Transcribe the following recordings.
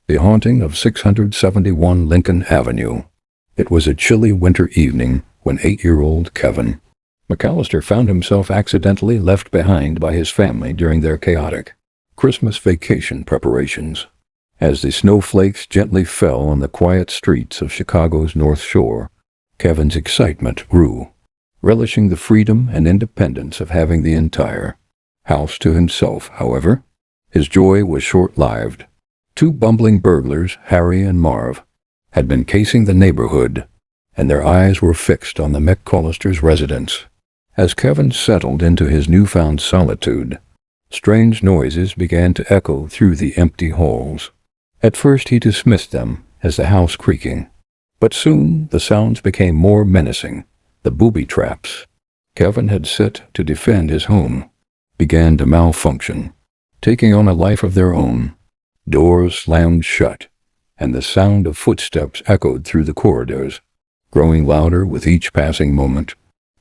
The Haunting of 671 Lincoln Avenue. It was a chilly winter evening when 8-year-old Kevin McAllister found himself accidentally left behind by his family during their chaotic Christmas vacation preparations. As the snowflakes gently fell on the quiet streets of Chicago's North Shore, Kevin's excitement grew, relishing the freedom and independence of having the entire house to himself. However, his joy was short-lived. 2 bumbling burglars, Harry and Marv, had been casing the neighborhood, and their eyes were fixed on the McAllisters' residence. As Kevin settled into his newfound solitude, strange noises began to echo through the empty halls. At first he dismissed them as the house creaking, but soon the sounds became more menacing. The booby traps Kevin had set to defend his home began to malfunction, taking on a life of their own. Doors slammed shut, and the sound of footsteps echoed through the corridors, growing louder with each passing moment.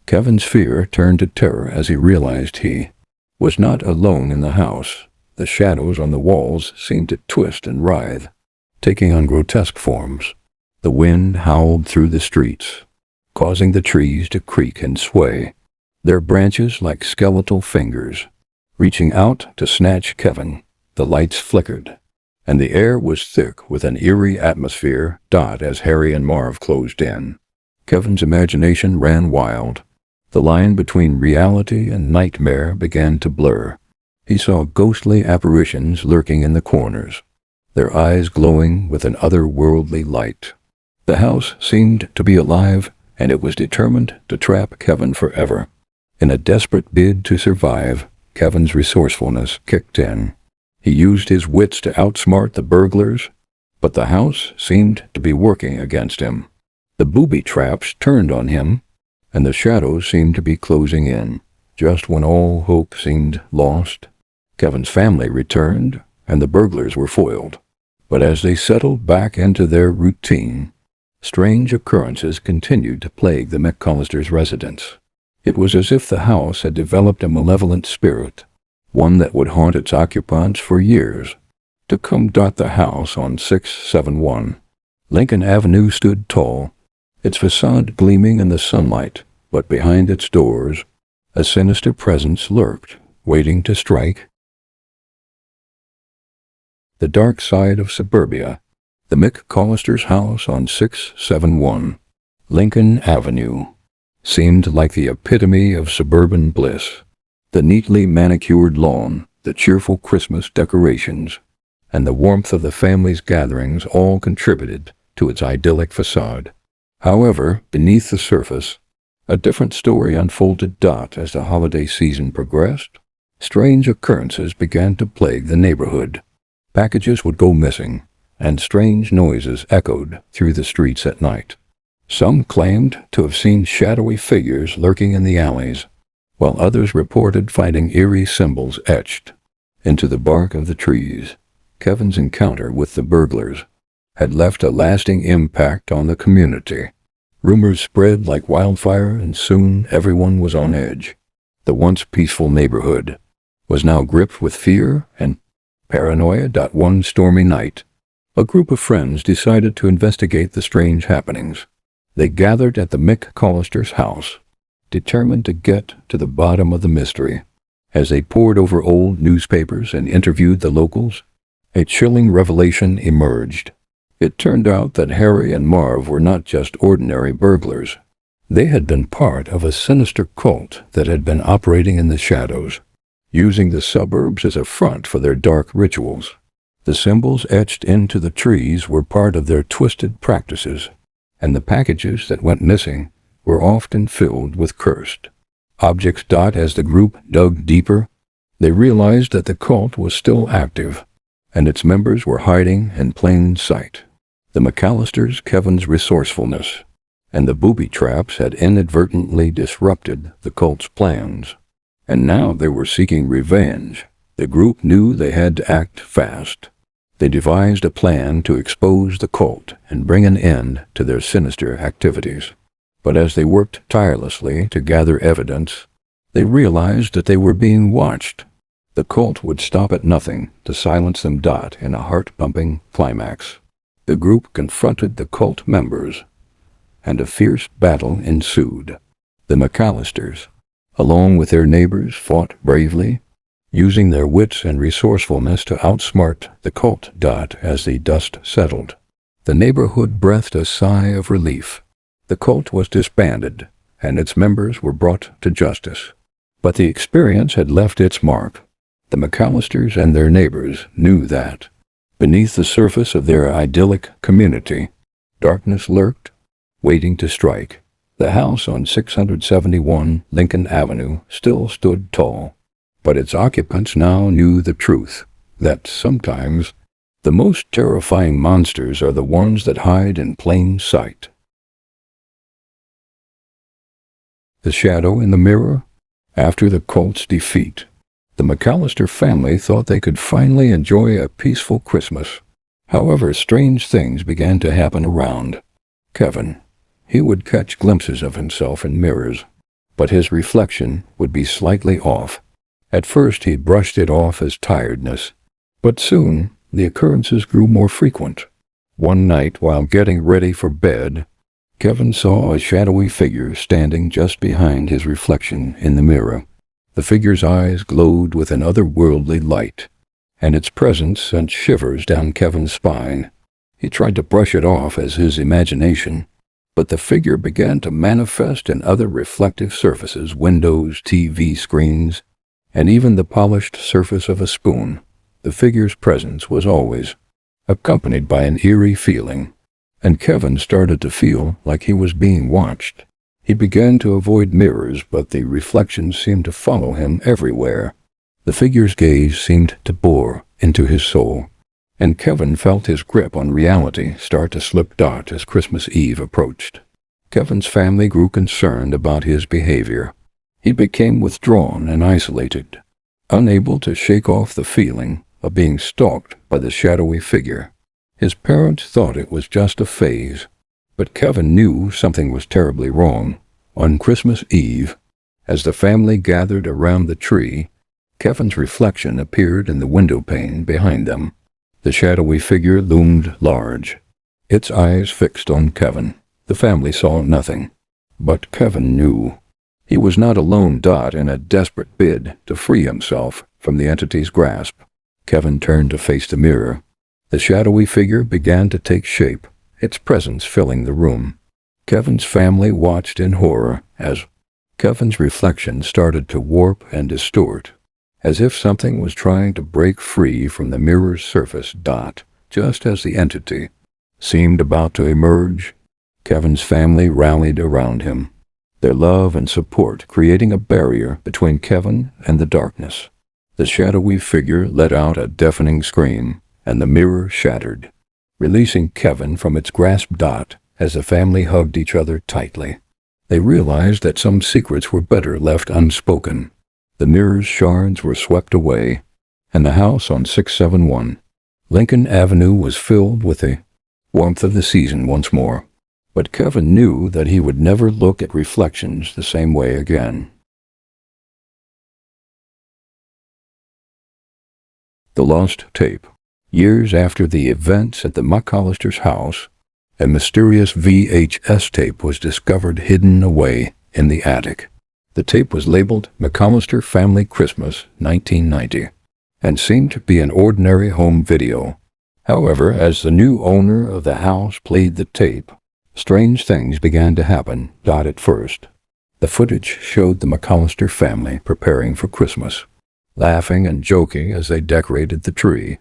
Kevin's fear turned to terror as he realized he was not alone in the house. The shadows on the walls seemed to twist and writhe, taking on grotesque forms. The wind howled through the streets, causing the trees to creak and sway, their branches like skeletal fingers, reaching out to snatch Kevin. The lights flickered, and the air was thick with an eerie atmosphere. As Harry and Marv closed in, Kevin's imagination ran wild. The line between reality and nightmare began to blur. He saw ghostly apparitions lurking in the corners, their eyes glowing with an otherworldly light. The house seemed to be alive, and it was determined to trap Kevin forever. In a desperate bid to survive, Kevin's resourcefulness kicked in. He used his wits to outsmart the burglars, but the house seemed to be working against him. The booby traps turned on him, and the shadows seemed to be closing in. Just when all hope seemed lost, Kevin's family returned, and the burglars were foiled. But as they settled back into their routine, strange occurrences continued to plague the McAllisters' residence. It was as if the house had developed a malevolent spirit, one that would haunt its occupants for years to come. The house on 671 Lincoln Avenue stood tall, its facade gleaming in the sunlight, but behind its doors, a sinister presence lurked, waiting to strike. The dark side of suburbia. The McAllisters' house on 671 Lincoln Avenue seemed like the epitome of suburban bliss. The neatly manicured lawn, the cheerful Christmas decorations, and the warmth of the family's gatherings all contributed to its idyllic facade. However, beneath the surface, a different story unfolded. As the holiday season progressed, strange occurrences began to plague the neighborhood. Packages would go missing, and strange noises echoed through the streets at night. Some claimed to have seen shadowy figures lurking in the alleys, while others reported finding eerie symbols etched into the bark of the trees. Kevin's encounter with the burglars had left a lasting impact on the community. Rumors spread like wildfire, and soon everyone was on edge. The once peaceful neighborhood was now gripped with fear and paranoia. One stormy night, a group of friends decided to investigate the strange happenings. They gathered at the McAllisters' house, determined to get to the bottom of the mystery. As they pored over old newspapers and interviewed the locals, a chilling revelation emerged. It turned out that Harry and Marv were not just ordinary burglars. They had been part of a sinister cult that had been operating in the shadows, using the suburbs as a front for their dark rituals. The symbols etched into the trees were part of their twisted practices, and the packages that went missing were often filled with cursed objects. As the group dug deeper, they realized that the cult was still active, and its members were hiding in plain sight. The McAllisters, Kevin's resourcefulness, and the booby traps had inadvertently disrupted the cult's plans, and now they were seeking revenge. The group knew they had to act fast. They devised a plan to expose the cult and bring an end to their sinister activities. But as they worked tirelessly to gather evidence, they realized that they were being watched. The cult would stop at nothing to silence them. In a heart-pumping climax, the group confronted the cult members, and a fierce battle ensued. The McAllisters, along with their neighbors, fought bravely, using their wits and resourcefulness to outsmart the cult. As the dust settled, the neighborhood breathed a sigh of relief. The cult was disbanded, and its members were brought to justice. But the experience had left its mark. The McAllisters and their neighbors knew that, beneath the surface of their idyllic community, darkness lurked, waiting to strike. The house on 671 Lincoln Avenue still stood tall, but its occupants now knew the truth, that sometimes the most terrifying monsters are the ones that hide in plain sight. The shadow in the mirror. After the cult's defeat, the McAllister family thought they could finally enjoy a peaceful Christmas. However, strange things began to happen around Kevin. He would catch glimpses of himself in mirrors, but his reflection would be slightly off. At first he brushed it off as tiredness, but soon the occurrences grew more frequent. One night, while getting ready for bed, Kevin saw a shadowy figure standing just behind his reflection in the mirror. The figure's eyes glowed with an otherworldly light, and its presence sent shivers down Kevin's spine. He tried to brush it off as his imagination, but the figure began to manifest in other reflective surfaces, windows, TV screens, and even the polished surface of a spoon. The figure's presence was always accompanied by an eerie feeling, and Kevin started to feel like he was being watched. He began to avoid mirrors, but the reflections seemed to follow him everywhere. The figure's gaze seemed to bore into his soul, and Kevin felt his grip on reality start to slip. As Christmas Eve approached, Kevin's family grew concerned about his behavior. He became withdrawn and isolated, unable to shake off the feeling of being stalked by the shadowy figure. His parents thought it was just a phase, but Kevin knew something was terribly wrong. On Christmas Eve, as the family gathered around the tree, Kevin's reflection appeared in the window pane behind them. The shadowy figure loomed large, its eyes fixed on Kevin. The family saw nothing, but Kevin knew. He was not alone. In a desperate bid to free himself from the entity's grasp, Kevin turned to face the mirror. The shadowy figure began to take shape, its presence filling the room. Kevin's family watched in horror as Kevin's reflection started to warp and distort, as if something was trying to break free from the mirror's surface. Just as the entity seemed about to emerge, Kevin's family rallied around him, their love and support creating a barrier between Kevin and the darkness. The shadowy figure let out a deafening scream, and the mirror shattered, releasing Kevin from its grasp. As the family hugged each other tightly, they realized that some secrets were better left unspoken. The mirror's shards were swept away, and the house on 671 Lincoln Avenue was filled with the warmth of the season once more. But Kevin knew that he would never look at reflections the same way again. The lost tape. Years after the events at the McAllisters' house, a mysterious VHS tape was discovered hidden away in the attic. The tape was labeled McAllister Family Christmas 1990 and seemed to be an ordinary home video. However, as the new owner of the house played the tape, strange things began to happen. At first, the footage showed the McAllister family preparing for Christmas, laughing and joking as they decorated the tree.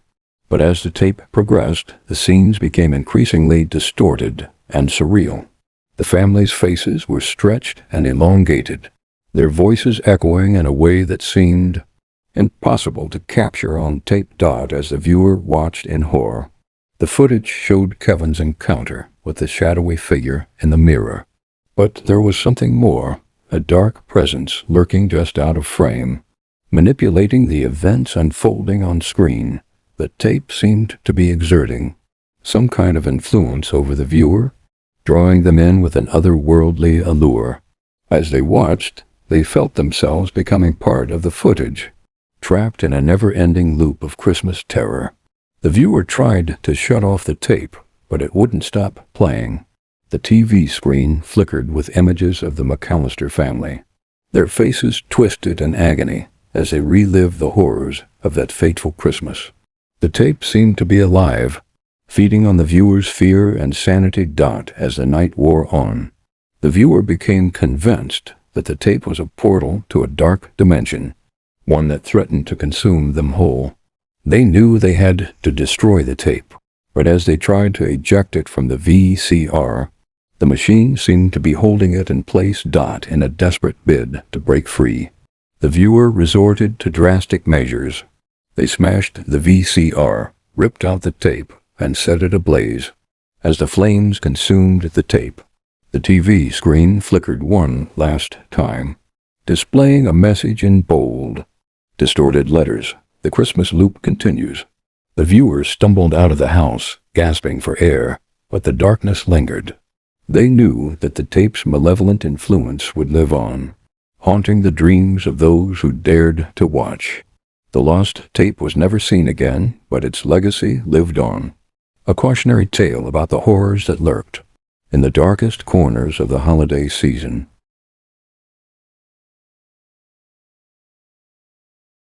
But as the tape progressed, the scenes became increasingly distorted and surreal. The family's faces were stretched and elongated, their voices echoing in a way that seemed impossible to capture on tape. As the viewer watched in horror, the footage showed Kevin's encounter with the shadowy figure in the mirror. But there was something more, a dark presence lurking just out of frame, manipulating the events unfolding on screen. The tape seemed to be exerting some kind of influence over the viewer, drawing them in with an otherworldly allure. As they watched, they felt themselves becoming part of the footage, trapped in a never-ending loop of Christmas terror. The viewer tried to shut off the tape, but it wouldn't stop playing. The TV screen flickered with images of the McAllister family, their faces twisted in agony as they relived the horrors of that fateful Christmas. The tape seemed to be alive, feeding on the viewer's fear and sanity. As the night wore on, the viewer became convinced that the tape was a portal to a dark dimension, one that threatened to consume them whole. They knew they had to destroy the tape, but as they tried to eject it from the VCR, the machine seemed to be holding it in place. In a desperate bid to break free, the viewer resorted to drastic measures. They smashed the VCR, ripped out the tape, and set it ablaze. As the flames consumed the tape, the TV screen flickered one last time, displaying a message in bold, distorted letters. The Christmas loop continues. The viewer stumbled out of the house, gasping for air, but the darkness lingered. They knew that the tape's malevolent influence would live on, haunting the dreams of those who dared to watch. The lost tape was never seen again, but its legacy lived on. A cautionary tale about the horrors that lurked in the darkest corners of the holiday season.